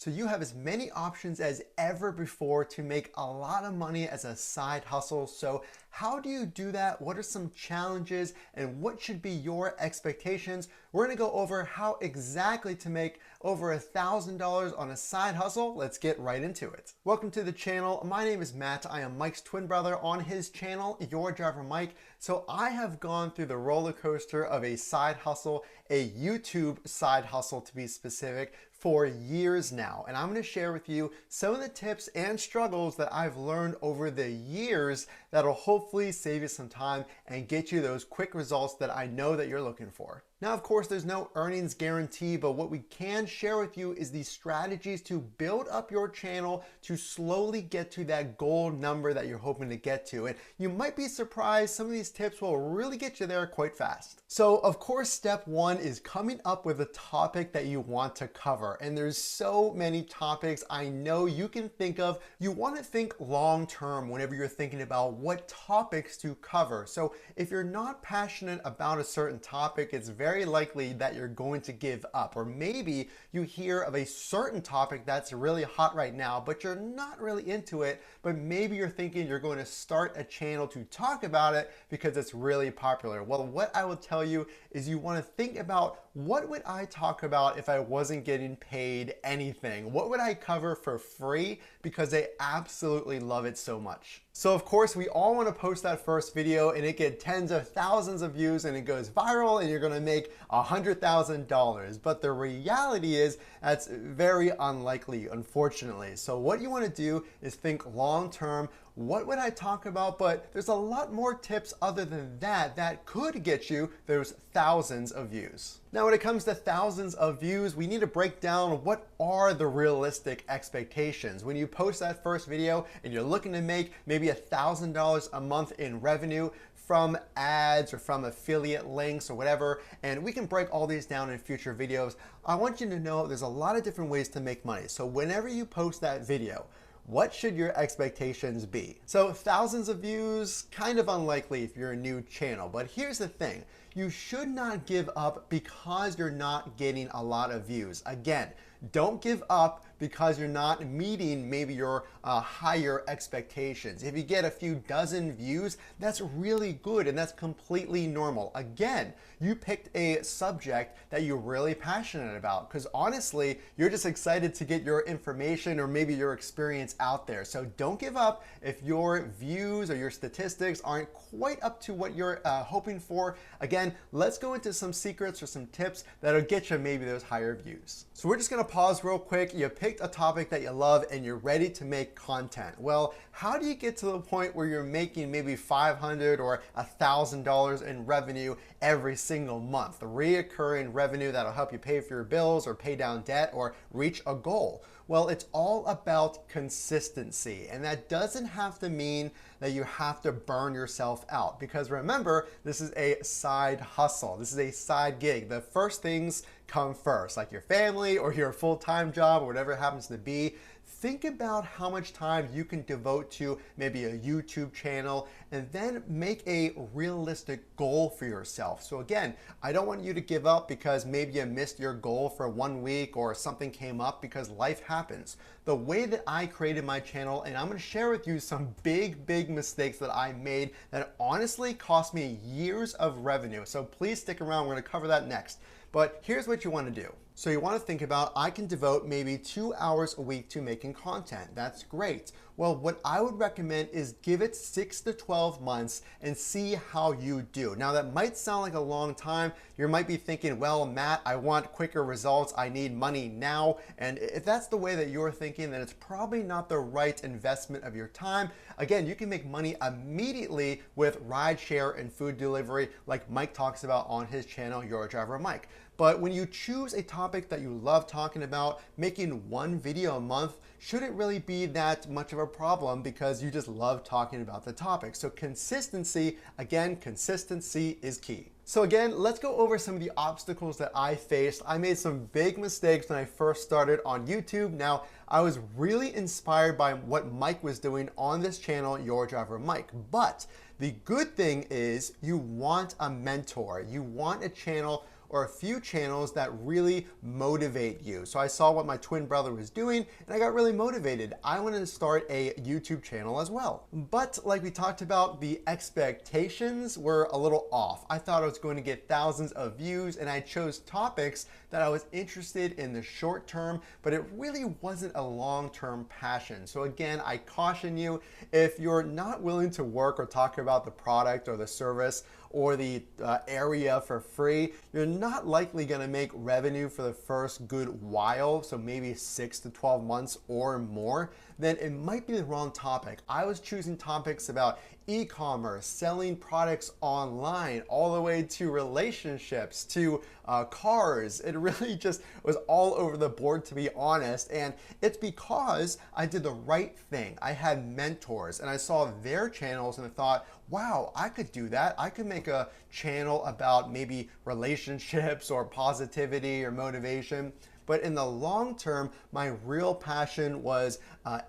So you have as many options as ever before to make a lot of money as a side hustle. So how do you do that? What are some challenges and what should be your expectations? We're gonna go over how exactly to make over $1,000 on a side hustle. Let's get right into it. Welcome to the channel. My name is Matt. I am Mike's twin brother on his channel, Your Driver Mike. So I have gone through the roller coaster of a side hustle, a YouTube side hustle to be specific, for years now. And I'm gonna share with you some of the tips and struggles that I've learned over the years that'll hopefully save you some time and get you those quick results that I know that you're looking for. Now, of course, there's no earnings guarantee, but what we can share with you is the strategies to build up your channel to slowly get to that goal number that you're hoping to get to. And you might be surprised, some of these tips will really get you there quite fast. So, of course, step one is coming up with a topic that you want to cover. And there's so many topics I know you can think of. You want to think long term whenever you're thinking about what topics to cover. So if you're not passionate about a certain topic, it's very likely that you're going to give up. Or maybe you hear of a certain topic that's really hot right now, but you're not really into it, but maybe you're thinking you're going to start a channel to talk about it because it's really popular. Well, what I will tell you is you want to think about, what would I talk about if I wasn't getting paid anything? What would I cover for free because I absolutely love it so much? So of course, we all want to post that first video and it get tens of thousands of views and it goes viral and you're going to make $100,000. But the reality is that's very unlikely, unfortunately. So what you want to do is think long term. What would I talk about? But there's a lot more tips other than that that could get you those thousands of views. Now, when it comes to thousands of views, we need to break down what are the realistic expectations. When you post that first video and you're looking to make maybe $1,000 a month in revenue from ads or from affiliate links or whatever, and we can break all these down in future videos, I want you to know there's a lot of different ways to make money. So whenever you post that video, what should your expectations be? So thousands of views, kind of unlikely if you're a new channel, but here's the thing. You should not give up because you're not getting a lot of views. Again, don't give up because you're not meeting maybe your higher expectations. If you get a few dozen views, that's really good and that's completely normal. Again, you picked a subject that you're really passionate about because honestly, you're just excited to get your information or maybe your experience out there. So don't give up if your views or your statistics aren't quite up to what you're hoping for. Again, let's go into some secrets or some tips that'll get you maybe those higher views. So we're just gonna pause real quick. You picked a topic that you love and you're ready to make content. Well, how do you get to the point where you're making maybe $500 or $1,000 in revenue every single month? The reoccurring revenue that'll help you pay for your bills or pay down debt or reach a goal. Well, it's all about consistency, and that doesn't have to mean that you have to burn yourself out, because remember, this is a side hustle. This is a side gig. The first things come first, like your family or your full-time job or whatever it happens to be. Think about how much time you can devote to maybe a YouTube channel and then make a realistic goal for yourself. So again, I don't want you to give up because maybe you missed your goal for 1 week or something came up, because life happens. The way that I created my channel, and I'm going to share with you some big mistakes that I made that honestly cost me years of revenue. So please stick around. We're going to cover that next. But here's what you want to do. So you want to think about, I can devote maybe 2 hours a week to making content. That's great. Well, what I would recommend is give it 6 to 12 months and see how you do. Now that might sound like a long time. You might be thinking, well, Matt, I want quicker results. I need money now. And if that's the way that you're thinking, then it's probably not the right investment of your time. Again, you can make money immediately with rideshare and food delivery like Mike talks about on his channel, Your Driver Mike. But when you choose a topic that you love talking about, making one video a month shouldn't really be that much of a problem because you just love talking about the topic. So consistency, again, consistency is key. So again, let's go over some of the obstacles that I faced. I made some big mistakes when I first started on YouTube. Now, I was really inspired by what Mike was doing on this channel, Your Driver Mike. But the good thing is you want a mentor. You want a channel or a few channels that really motivate you. So I saw what my twin brother was doing and I got really motivated. I wanted to start a YouTube channel as well. But like we talked about, the expectations were a little off. I thought I was going to get thousands of views and I chose topics that I was interested in the short term, but it really wasn't a long-term passion. So again, I caution you, if you're not willing to work or talk about the product or the service or the area for free, you're not likely gonna make revenue for the first good while, so maybe 6 to 12 months or more, then it might be the wrong topic. I was choosing topics about e-commerce, selling products online, all the way to relationships, to cars. It really just was all over the board, to be honest. And it's because I did the right thing. I had mentors and I saw their channels and I thought, wow, I could do that. I could make a channel about maybe relationships or positivity or motivation. But in the long term, my real passion was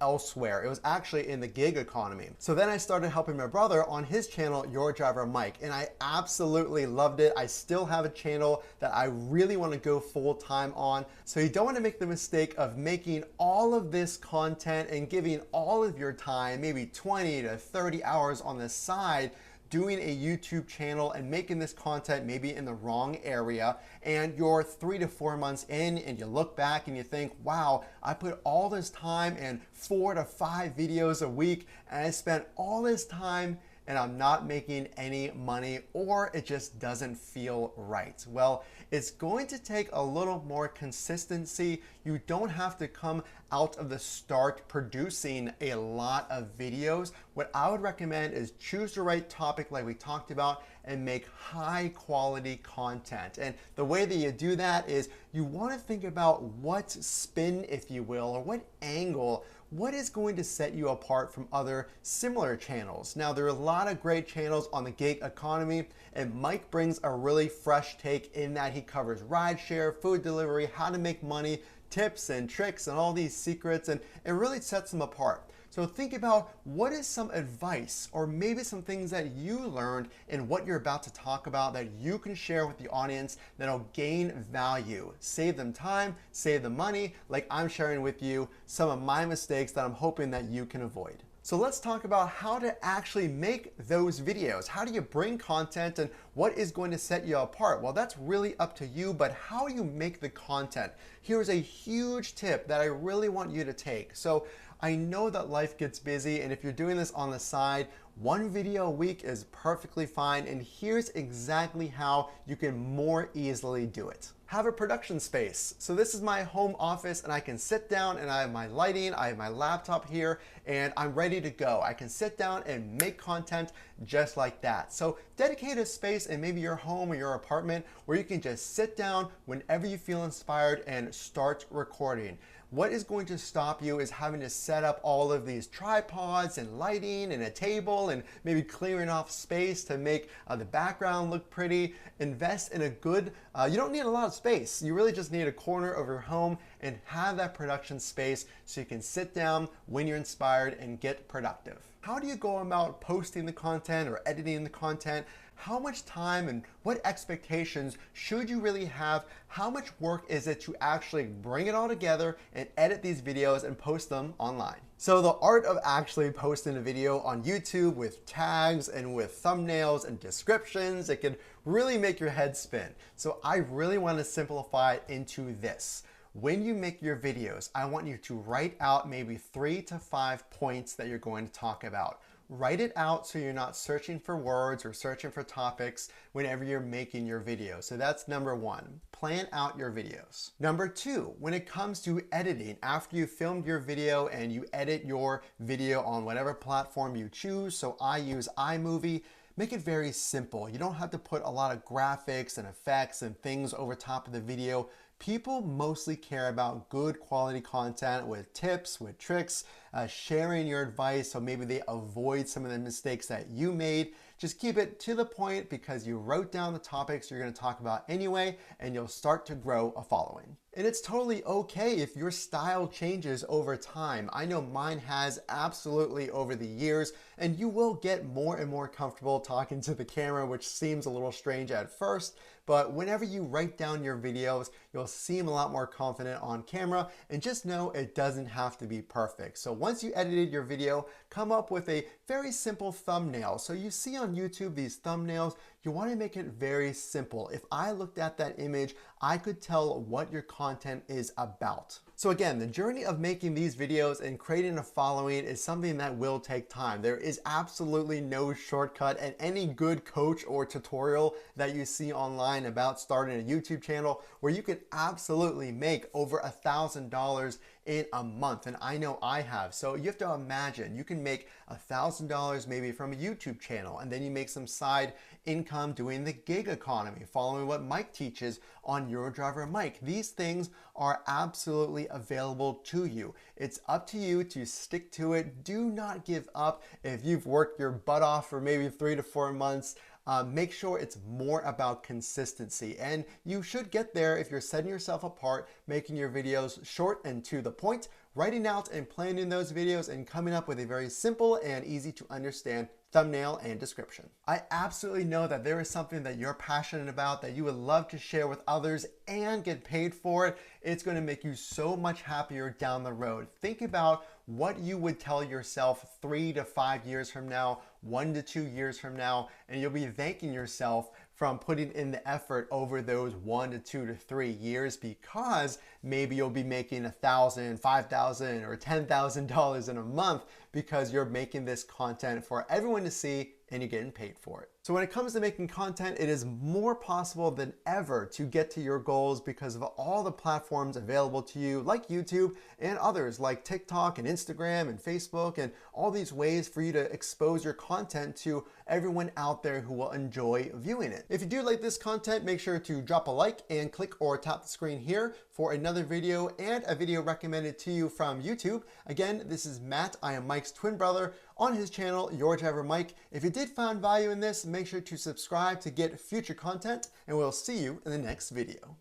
elsewhere. It was actually in the gig economy. So then I started helping my brother on his channel, Your Driver Mike, and I absolutely loved it. I still have a channel that I really want to go full time on. So you don't want to make the mistake of making all of this content and giving all of your time, maybe 20 to 30 hours on the side, doing a YouTube channel and making this content maybe in the wrong area, and you're 3 to 4 months in and you look back and you think, wow, I put all this time in 4 to 5 videos a week and I spent all this time and I'm not making any money, or it just doesn't feel right. Well, it's going to take a little more consistency. You don't have to come out of the start producing a lot of videos. What I would recommend is choose the right topic like we talked about and make high quality content. And the way that you do that is you want to think about what spin, if you will, or what angle, what is going to set you apart from other similar channels. Now, there are a lot of great channels on the gig economy, and Mike brings a really fresh take in that he covers rideshare, food delivery, how to make money, tips and tricks and all these secrets, and it really sets them apart. So think about what is some advice or maybe some things that you learned in what you're about to talk about that you can share with the audience that'll gain value. Save them time, save them money, like I'm sharing with you some of my mistakes that I'm hoping that you can avoid. So let's talk about how to actually make those videos. How do you bring content and what is going to set you apart? Well, that's really up to you, but how do you make the content? Here's a huge tip that I really want you to take. So I know that life gets busy, and if you're doing this on the side, one video a week is perfectly fine, and here's exactly how you can more easily do it. Have a production space. So this is my home office and I can sit down and I have my lighting, I have my laptop here, and I'm ready to go. I can sit down and make content just like that. So dedicate a space in maybe your home or your apartment where you can just sit down whenever you feel inspired and start recording. What is going to stop you is having to set up all of these tripods and lighting and a table and maybe clearing off space to make the background look pretty. Invest in a good, you don't need a lot of space. You really just need a corner of your home and have that production space so you can sit down when you're inspired and get productive. How do you go about posting the content or editing the content? How much time and what expectations should you really have? How much work is it to actually bring it all together and edit these videos and post them online? So the art of actually posting a video on YouTube with tags and with thumbnails and descriptions, it can really make your head spin. So I really want to simplify it into this. When you make your videos, I want you to write out maybe 3 to 5 points that you're going to talk about. Write it out so you're not searching for words or searching for topics whenever you're making your video. So that's number 1. Plan out your videos. Number 2, when it comes to editing, after you filmed your video and you edit your video on whatever platform you choose, so I use iMovie, make it very simple. You don't have to put a lot of graphics and effects and things over top of the video. People mostly care about good quality content with tips, with tricks, sharing your advice so maybe they avoid some of the mistakes that you made. Just keep it to the point because you wrote down the topics you're going to talk about anyway, and you'll start to grow a following. And it's totally okay if your style changes over time. I know mine has absolutely over the years, and you will get more and more comfortable talking to the camera, which seems a little strange at first, but whenever you write down your videos, you'll seem a lot more confident on camera, and just know it doesn't have to be perfect. So once you edited your video, come up with a very simple thumbnail. So you see on YouTube these thumbnails, you want to make it very simple. If I looked at that image, I could tell what your content is about. So again, the journey of making these videos and creating a following is something that will take time. There is absolutely no shortcut, and any good coach or tutorial that you see online about starting a YouTube channel where you can absolutely make over $1,000 in a month, and I know I have. So you have to imagine you can make $1,000 maybe from a YouTube channel, and then you make some side income doing the gig economy, following what Mike teaches on Your Driver Mike. These things are absolutely available to you. It's up to you to stick to it. Do not give up. If you've worked your butt off for maybe 3 to 4 months, make sure it's more about consistency, and you should get there if you're setting yourself apart, making your videos short and to the point, writing out and planning those videos, and coming up with a very simple and easy to understand thumbnail and description. I absolutely know that there is something that you're passionate about that you would love to share with others and get paid for it. It's going to make you so much happier down the road. Think about what you would tell yourself 3 to 5 years from now, 1 to 2 years from now, and you'll be thanking yourself from putting in the effort over those 1 to 2 to 3 years, because maybe you'll be making $1,000, $5,000, or $10,000 in a month because you're making this content for everyone to see and you're getting paid for it. So when it comes to making content, it is more possible than ever to get to your goals because of all the platforms available to you, like YouTube and others like TikTok and Instagram and Facebook, and all these ways for you to expose your content to everyone out there who will enjoy viewing it. If you do like this content, make sure to drop a like and click or tap the screen here for another video and a video recommended to you from YouTube. Again, this is Matt. I am Mike's twin brother on his channel, Your Driver Mike. If you did find value in this, make sure to subscribe to get future content, and we'll see you in the next video.